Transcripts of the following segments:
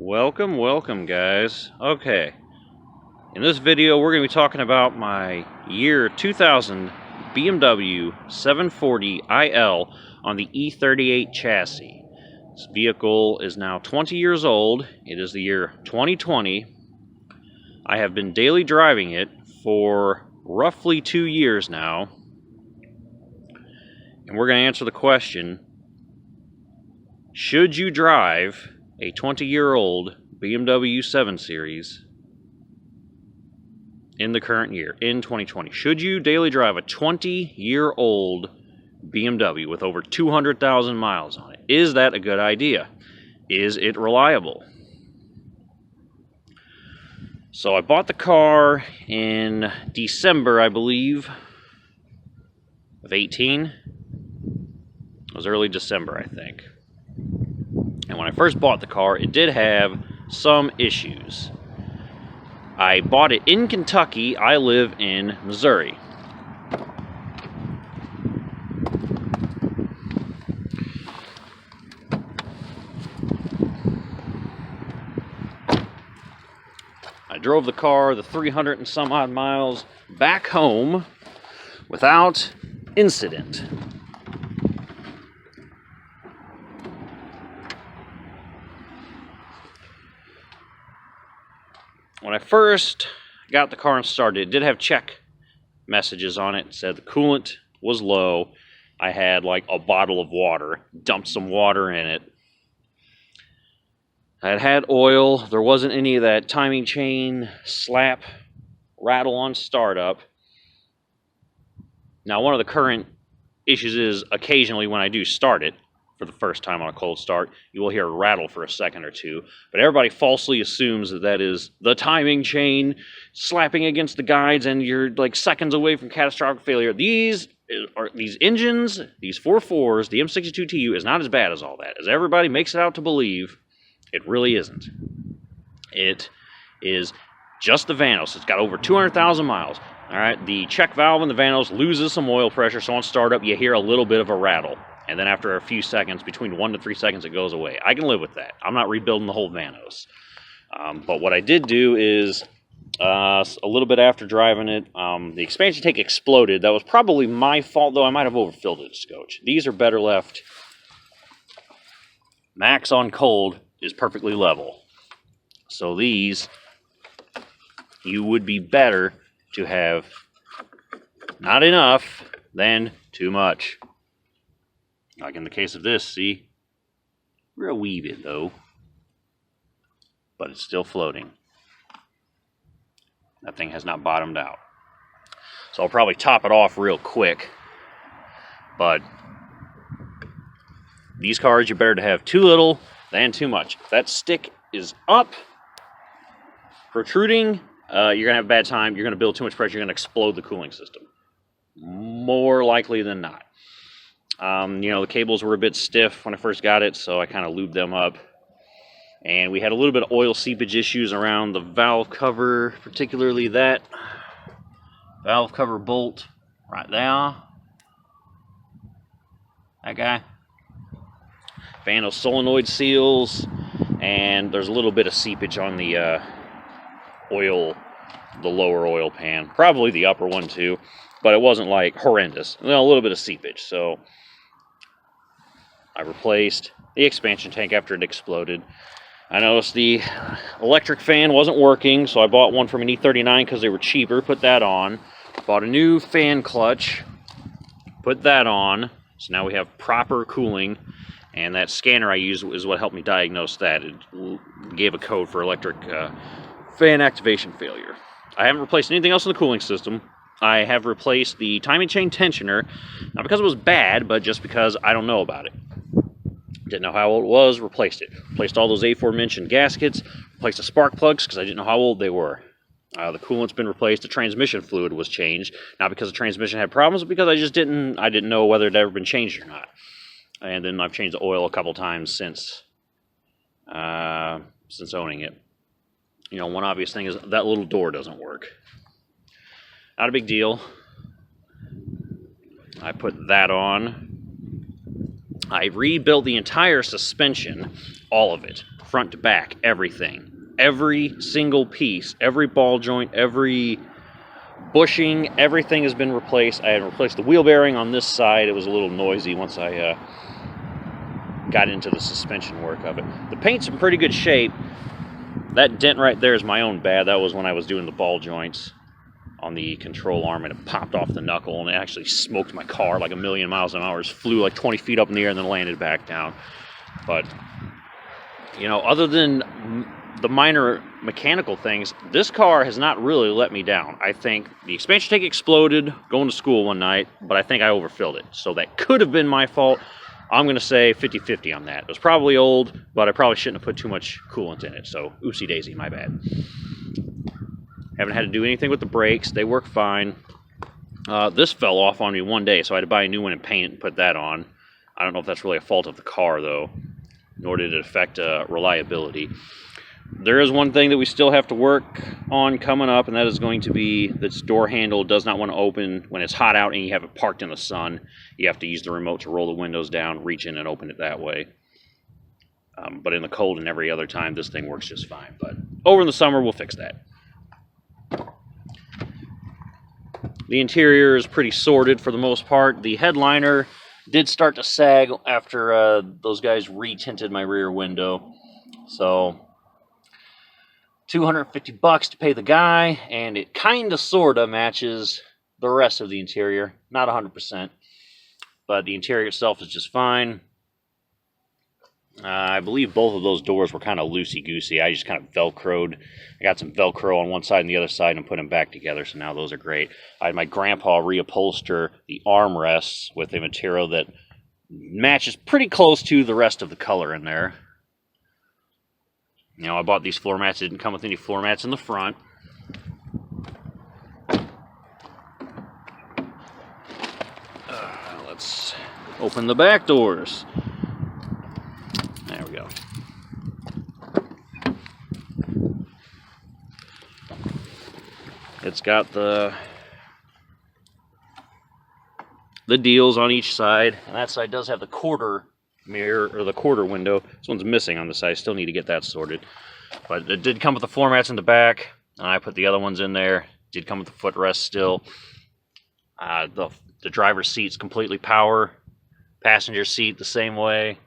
Welcome guys. Okay, in this video we're going to be talking about my year 2000 BMW 740 IL on the e38 chassis. This vehicle is now 20 years old. It is the year 2020. I have been daily driving it for roughly 2 years now, and we're going to answer the question: should you drive a 20-year-old BMW 7 Series in the current year, in 2020? Should you daily drive a 20-year-old BMW with over 200,000 miles on it? Is that a good idea? Is it reliable? So I bought the car in December, I believe, of 18. It was early December, I think. And when I first bought the car, it did have some issues. I bought it in Kentucky. I live in Missouri. I drove the car the 300 and some odd miles back home without incident. When I first got the car and started, it did have check messages on it. It said the coolant was low. I had like a bottle of water, dumped some water in it. I had oil. There wasn't any of that timing chain slap rattle on startup. Now, one of the current issues is occasionally when I do start it for the first time on a cold start, you will hear a rattle for a second or two, but everybody falsely assumes that that is the timing chain slapping against the guides and you're like seconds away from catastrophic failure. These engines, these 4.4s, the M62TU is not as bad as all that. As everybody makes it out to believe, it really isn't. It is just the Vanos. It's got over 200,000 miles. All right, the check valve in the Vanos loses some oil pressure, so on startup you hear a little bit of a rattle. And then after a few seconds, between 1 to 3 seconds, it goes away. I can live with that. I'm not rebuilding the whole Vanos. But what I did do is, a little bit after driving it, the expansion tank exploded. That was probably my fault, though. I might have overfilled it a scotch. These are better left. Max on cold is perfectly level. So these, you would be better to have not enough than too much. Like in the case of this, see? Real wee bit though. But it's still floating. That thing has not bottomed out. So I'll probably top it off real quick. But these cars, you're better to have too little than too much. If that stick is up, protruding, you're going to have a bad time. You're going to build too much pressure. You're going to explode the cooling system. More likely than not. The cables were a bit stiff when I first got it, so I kind of lubed them up. And we had a little bit of oil seepage issues around the valve cover, particularly that valve cover bolt right there. That guy. Vanos solenoid seals, and there's a little bit of seepage on the the lower oil pan. Probably the upper one too, but it wasn't like horrendous. A little bit of seepage, so I replaced the expansion tank after it exploded. I noticed the electric fan wasn't working, so I bought one from an E39 because they were cheaper. Put that on. Bought a new fan clutch. Put that on. So now we have proper cooling. And that scanner I used is what helped me diagnose that. It gave a code for electric fan activation failure. I haven't replaced anything else in the cooling system. I have replaced the timing chain tensioner, not because it was bad, but just because I don't know about it. Didn't know how old it was, replaced it. Replaced all those aforementioned gaskets, replaced the spark plugs because I didn't know how old they were. The coolant's been replaced, the transmission fluid was changed, not because the transmission had problems, but because I didn't know whether it had ever been changed or not. And then I've changed the oil a couple times since owning it. One obvious thing is that little door doesn't work. Not a big deal. I put that on. I rebuilt the entire suspension, all of it, front to back, everything. Every single piece, every ball joint, every bushing, everything has been replaced. I had replaced the wheel bearing on this side. It was a little noisy once I got into the suspension work of it. The paint's in pretty good shape. That dent right there is my own bad. That was when I was doing the ball joints on the control arm, and it popped off the knuckle, and it actually smoked my car like a million miles an hour. It flew like 20 feet up in the air and then landed back down. But, you know, other than the minor mechanical things, this car has not really let me down. I think the expansion tank exploded going to school one night, but I think I overfilled it. So that could have been my fault. I'm going to say 50-50 on that. It was probably old, but I probably shouldn't have put too much coolant in it. So, oopsie daisy, my bad. Haven't had to do anything with the brakes. They work fine. This fell off on me one day, so I had to buy a new one and paint it and put that on. I don't know if that's really a fault of the car, though, nor did it affect reliability. There is one thing that we still have to work on coming up, and that is going to be this door handle does not want to open when it's hot out and you have it parked in the sun. You have to use the remote to roll the windows down, reach in and open it that way. But in the cold and every other time, this thing works just fine. But over in the summer, we'll fix that. The interior is pretty sorted for the most part. The headliner did start to sag after those guys re-tinted my rear window. So $250 to pay the guy, and it kind of sort of matches the rest of the interior. Not 100%, but the interior itself is just fine. I believe both of those doors were kind of loosey-goosey. I just kind of Velcroed. I got some Velcro on one side and the other side and put them back together, so now those are great. I had my grandpa reupholster the armrests with a material that matches pretty close to the rest of the color in there. You know, I bought these floor mats. It didn't come with any floor mats in the front. Let's open the back doors. There we go. It's got the deals on each side, and that side does have the quarter mirror, or the quarter window. This one's missing on the side. I still need to get that sorted. But it did come with the floor mats in the back, and I put the other ones in there. It did come with the footrest still. The driver's seat's completely power. Passenger seat the same way.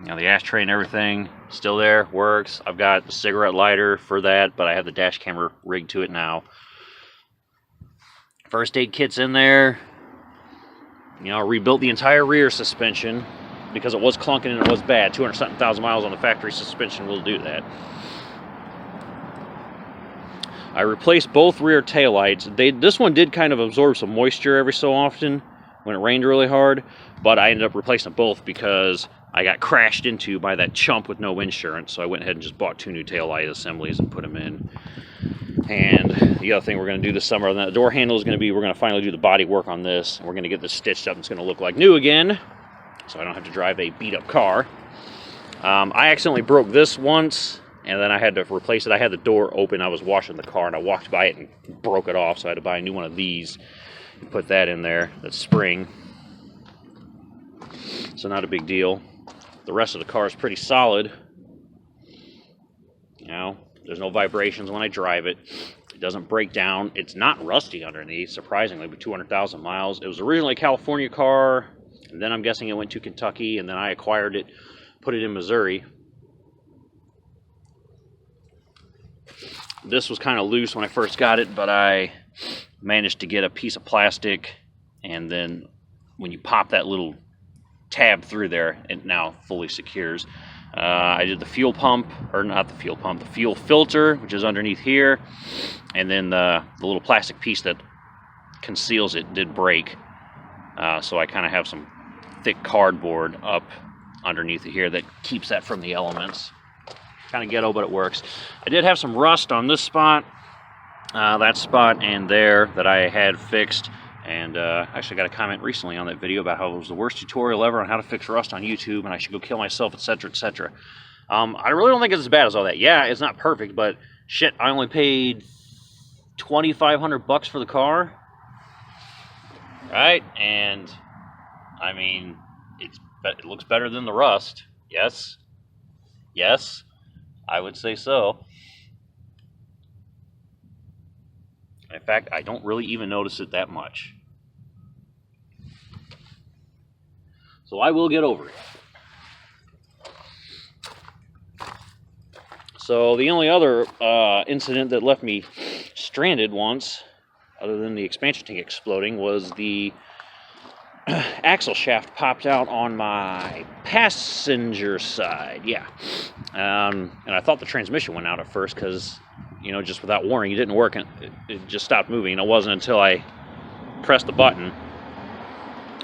You know, the ashtray and everything still there, works. I've got the cigarette lighter for that, but I have the dash camera rigged to it now. First aid kit's in there. You know, I rebuilt the entire rear suspension because it was clunking and it was bad. 200-something thousand miles on the factory suspension will do that. I replaced both rear taillights. This one did kind of absorb some moisture every so often when it rained really hard, but I ended up replacing both because I got crashed into by that chump with no insurance, so I went ahead and just bought 2 new taillight assemblies and put them in. And the other thing we're going to do this summer on that door handle is going to be, we're going to finally do the body work on this. We're going to get this stitched up and it's going to look like new again, so I don't have to drive a beat-up car. I accidentally broke this once, and then I had to replace it. I had the door open. I was washing the car, and I walked by it and broke it off, so I had to buy a new one of these and put that in there, that spring. So not a big deal. The rest of the car is pretty solid. You know, there's no vibrations when I drive it. It doesn't break down. It's not rusty underneath, surprisingly, with 200,000 miles. It was originally a California car, and then I'm guessing it went to Kentucky, and then I acquired it, put it in Missouri. This was kind of loose when I first got it, but I managed to get a piece of plastic, and then when you pop that little tab through there, it now fully secures. I did the fuel pump, or not the fuel pump, the fuel filter, which is underneath here, and then the little plastic piece that conceals it did break, so I kind of have some thick cardboard up underneath it here that keeps that from the elements. Kind of ghetto, but it works. I did have some rust on this spot, that spot, and there that I had fixed. And actually got a comment recently on that video about how it was the worst tutorial ever on how to fix rust on YouTube, and I should go kill myself, etc., etc. I really don't think it's as bad as all that. Yeah, it's not perfect, but shit, I only paid $2,500 for the car, right? And I mean, it looks better than the rust, yes, Yes, I would say so. In fact, I don't really even notice it that much. So I will get over it. So the only other incident that left me stranded once, other than the expansion tank exploding, was the axle shaft popped out on my passenger side. Yeah. And I thought the transmission went out at first because, you know, just without warning, it didn't work. And it just stopped moving. And it wasn't until I pressed the button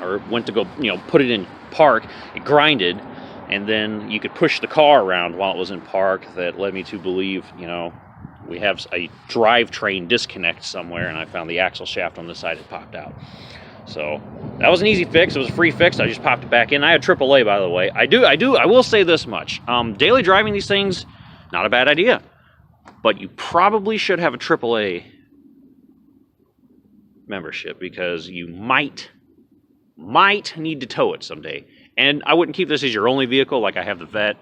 or went to go, you know, put it in park, it grinded. And then you could push the car around while it was in park. That led me to believe, you know, we have a drivetrain disconnect somewhere, and I found the axle shaft on the side had popped out. So that was an easy fix. It was a free fix. I just popped it back in. I had AAA, by the way. I will say this much. Daily driving these things, not a bad idea. But you probably should have a AAA membership because you might need to tow it someday. And I wouldn't keep this as your only vehicle. Like I have the Vet.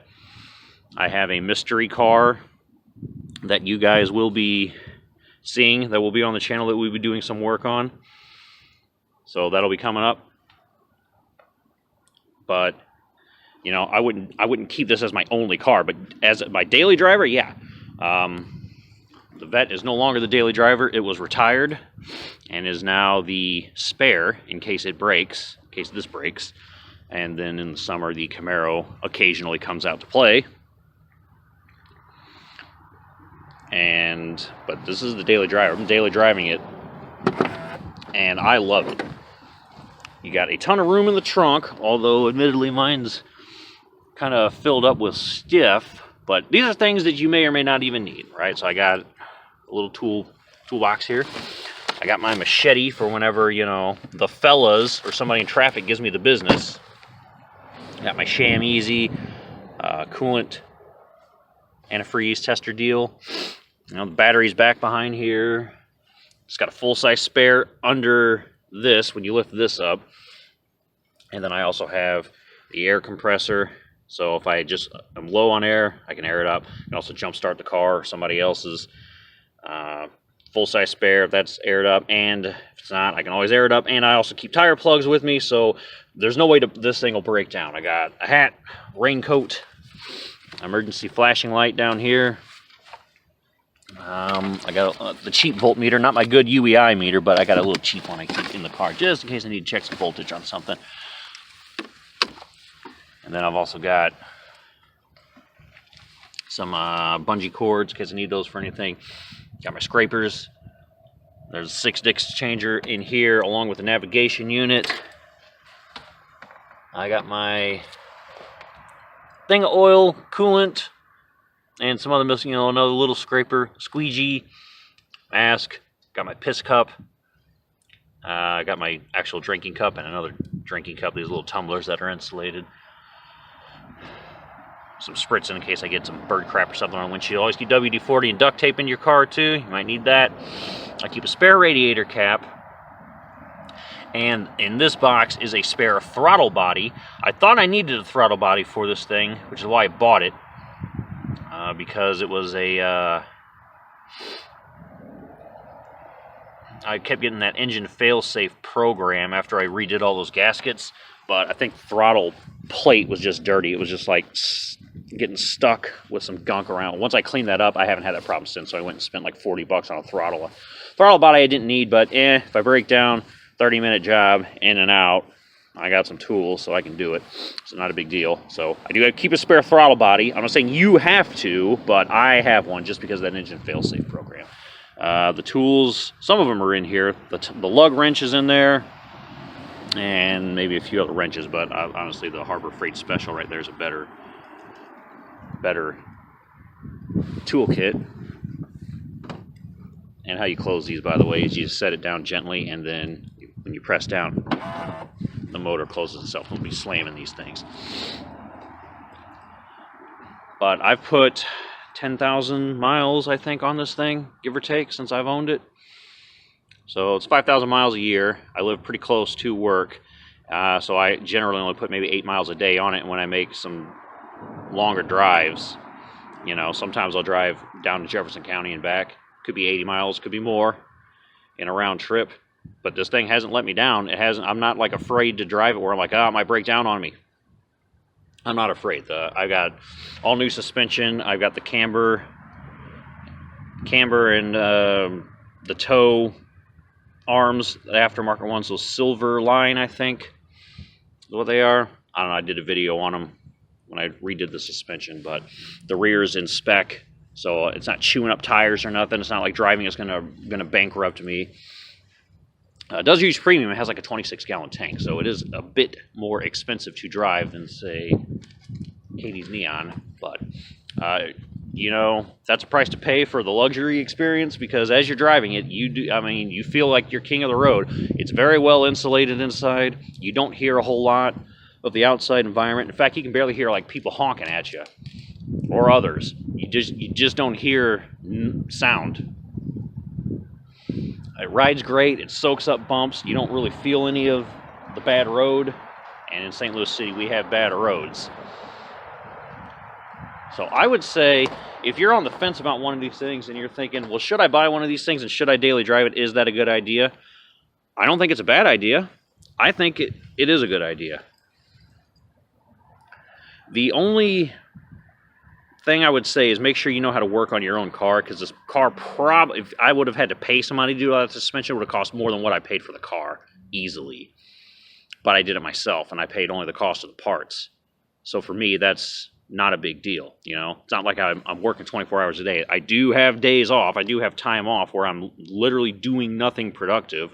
I have a mystery car that you guys will be seeing, that will be on the channel, that we'll be doing some work on. So that'll be coming up. But, you know, I wouldn't keep this as my only car. But as my daily driver, yeah. The Vet is no longer the daily driver. It was retired and is now the spare in case it breaks, in case this breaks. And then in the summer, the Camaro occasionally comes out to play. But this is the daily driver. I'm daily driving it, and I love it. You got a ton of room in the trunk, although admittedly mine's kind of filled up with stiff. But these are things that you may or may not even need, right? So I got a little toolbox here. I got my machete for whenever, you know, the fellas or somebody in traffic gives me the business. I got my Sham Easy coolant antifreeze tester deal. You know, the battery's back behind here. It's got a full-size spare under this when you lift this up. And then I also have the air compressor. So if I'm low on air, I can air it up. I can also jump start the car or somebody else's. Full-size spare if that's aired up, and if it's not, I can always air it up. And I also keep tire plugs with me, so there's no way this thing will break down. I got a hat, raincoat, emergency flashing light down here. I got the cheap voltmeter, not my good UEI meter, but I got a little cheap one I keep in the car just in case I need to check some voltage on something. And then I've also got some bungee cords in case I need those for anything. Got my scrapers. There's a 6-disc changer in here along with the navigation unit. I got my thing of oil, coolant, and some other missing, you know, another little scraper, squeegee, mask. Got my piss cup. I got my actual drinking cup and another drinking cup, these little tumblers that are insulated. Some spritz in case I get some bird crap or something on the windshield. Always keep WD-40 and duct tape in your car too. You might need that. I keep a spare radiator cap. And in this box is a spare throttle body. I thought I needed a throttle body for this thing, which is why I bought it. Because it was I kept getting that engine fail-safe program after I redid all those gaskets. But I think throttle plate was just dirty. It was just like getting stuck with some gunk around. Once I cleaned that up, I haven't had that problem since. So I went and spent like $40 on a throttle body I didn't need. But if I break down, 30-minute job in and out, I got some tools so I can do it. It's not a big deal. So I do keep a spare throttle body. I'm not saying you have to, but I have one just because of that engine fail-safe program. The tools, some of them are in here. The lug wrench is in there. And maybe a few other wrenches, but honestly the Harbor Freight Special right there is a better toolkit. And how you close these, by the way, is you just set it down gently, and then when you press down, the motor closes itself. Don't be slamming these things. But I've put 10,000 miles, I think, on this thing, give or take, since I've owned it. So it's 5,000 miles a year. I live pretty close to work, so I generally only put maybe 8 miles a day on it. And when I make some longer drives. You know, sometimes I'll drive down to Jefferson County and back. Could be 80 miles, could be more in a round trip. But this thing hasn't let me down. It hasn't. I'm not like afraid to drive it where I'm like, it might break down on me. I'm not afraid. I've got all new suspension. I've got the camber and the toe arms, the aftermarket ones, those silver line, I think is what they are. I don't know. I did a video on them when I redid the suspension, but the rear is in spec, so it's not chewing up tires or nothing. It's not like driving is gonna bankrupt me. It does use premium. It has like a 26-gallon tank, so it is a bit more expensive to drive than, say, Katie's Neon. But, you know, that's a price to pay for the luxury experience, because as you're driving it, you feel like you're king of the road. It's very well insulated inside. You don't hear a whole lot of the outside environment. In fact, you can barely hear like people honking at you or others. You just don't hear sound. It rides great. It soaks up bumps. You don't really feel any of the bad road. And in St. Louis City, we have bad roads. So I would say, if you're on the fence about one of these things and you're thinking, well, should I buy one of these things and should I daily drive it? Is that a good idea? I don't think it's a bad idea. I think it is a good idea. The only thing I would say is make sure you know how to work on your own car, because this car probably, if I would have had to pay somebody to do all that suspension, it would have cost more than what I paid for the car, easily. But I did it myself, and I paid only the cost of the parts. So for me, that's not a big deal, you know? It's not like I'm working 24 hours a day. I do have days off. I do have time off where I'm literally doing nothing productive.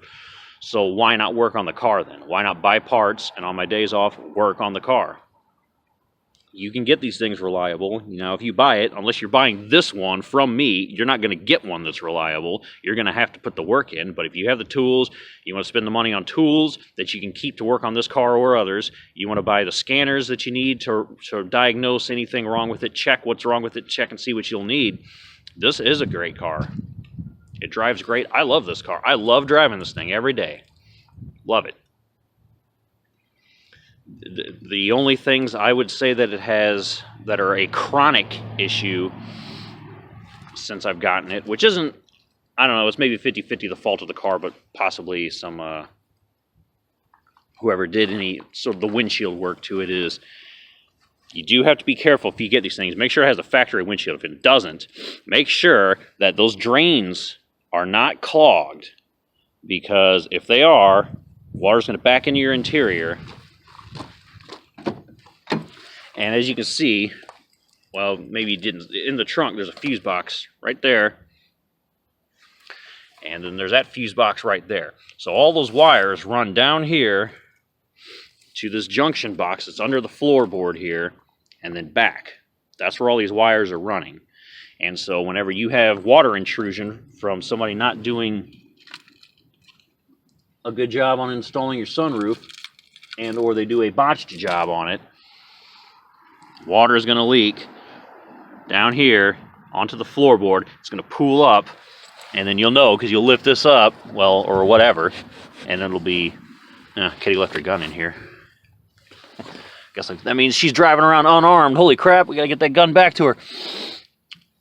So why not work on the car then? Why not buy parts and on my days off, work on the car? You can get these things reliable. You know, if you buy it, unless you're buying this one from me, you're not going to get one that's reliable. You're going to have to put the work in. But if you have the tools, you want to spend the money on tools that you can keep to work on this car or others, you want to buy the scanners that you need to diagnose anything wrong with it, check what's wrong with it, check and see what you'll need. This is a great car. It drives great. I love this car. I love driving this thing every day. Love it. The only things I would say that it has that are a chronic issue since I've gotten it, which isn't, I don't know, it's maybe 50-50 the fault of the car, but possibly some, whoever did any sort of the windshield work to it, is you do have to be careful if you get these things. Make sure it has a factory windshield. If it doesn't, make sure that those drains are not clogged, because if they are, water's going to back into your interior. And as you can see, well, maybe you didn't, in the trunk there's a fuse box right there. And then there's that fuse box right there. So all those wires run down here to this junction box that's under the floorboard here, and then back. That's where all these wires are running. And so whenever you have water intrusion from somebody not doing a good job on installing your sunroof, and or they do a botched job on it, water is going to leak down here onto the floorboard. It's going to pool up, and then you'll know because you'll lift this up, well, or whatever, and it'll be, Kitty left her gun in here. Guess that means she's driving around unarmed. Holy crap, we got to get that gun back to her.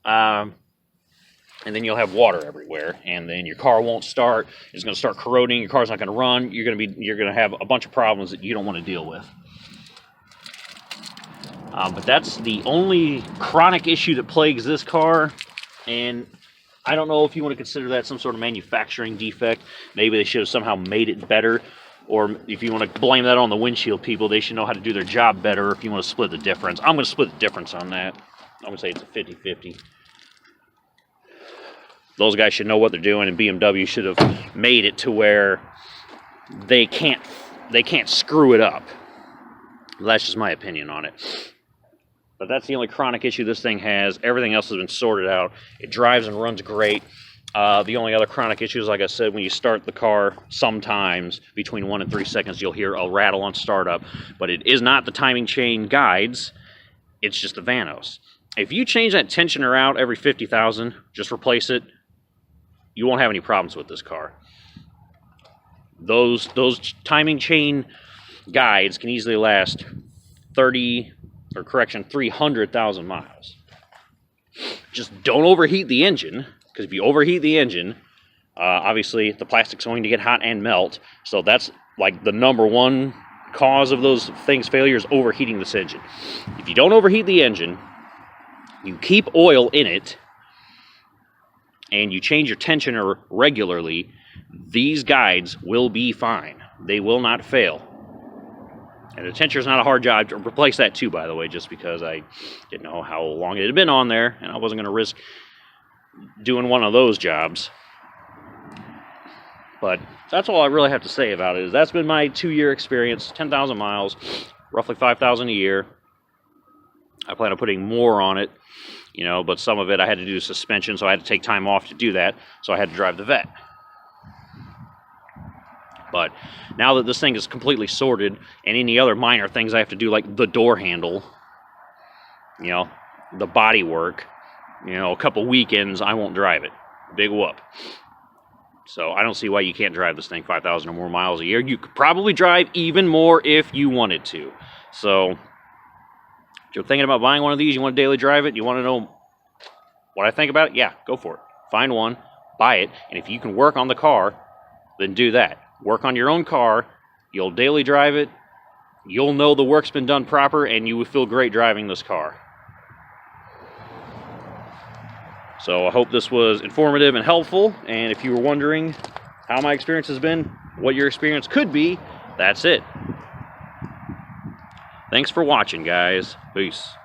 And then you'll have water everywhere, and then your car won't start. It's going to start corroding. Your car's not going to run. You're going to have a bunch of problems that you don't want to deal with. But that's the only chronic issue that plagues this car, and I don't know if you want to consider that some sort of manufacturing defect. Maybe they should have somehow made it better, or if you want to blame that on the windshield people, they should know how to do their job better if you want to split the difference. I'm going to split the difference on that. I'm going to say it's a 50-50. Those guys should know what they're doing, and BMW should have made it to where they can't screw it up. That's just my opinion on it. But that's the only chronic issue this thing has. Everything else has been sorted out. It drives and runs great. The only other chronic issue is, like I said, when you start the car, sometimes between 1 and 3 seconds, you'll hear a rattle on startup. But it is not the timing chain guides. It's just the Vanos. If you change that tensioner out every 50,000, just replace it, you won't have any problems with this car. Those timing chain guides can easily last 30 or correction, 300,000 miles. Just don't overheat the engine, because if you overheat the engine, obviously the plastic's going to get hot and melt. So that's like the number one cause of those things failure is overheating this engine. If you don't overheat the engine, you keep oil in it, and you change your tensioner regularly, these guides will be fine. They will not fail. And the tensioner's not a hard job to replace that too, by the way, just because I didn't know how long it had been on there, and I wasn't going to risk doing one of those jobs. But that's all I really have to say about it. Is that's been my 2-year experience, 10,000 miles, roughly 5,000 a year. I plan on putting more on it, you know, but some of it I had to do suspension, so I had to take time off to do that, so I had to drive the Vet. But now that this thing is completely sorted, and any other minor things I have to do, like the door handle, you know, the body work, you know, a couple weekends, I won't drive it. Big whoop. So I don't see why you can't drive this thing 5,000 or more miles a year. You could probably drive even more if you wanted to. So if you're thinking about buying one of these, you want to daily drive it, you want to know what I think about it, yeah, go for it. Find one, buy it, and if you can work on the car, then do that. Work on your own car, you'll daily drive it, you'll know the work's been done proper, and you will feel great driving this car. So I hope this was informative and helpful, and if you were wondering how my experience has been, what your experience could be, that's it. Thanks for watching, guys. Peace.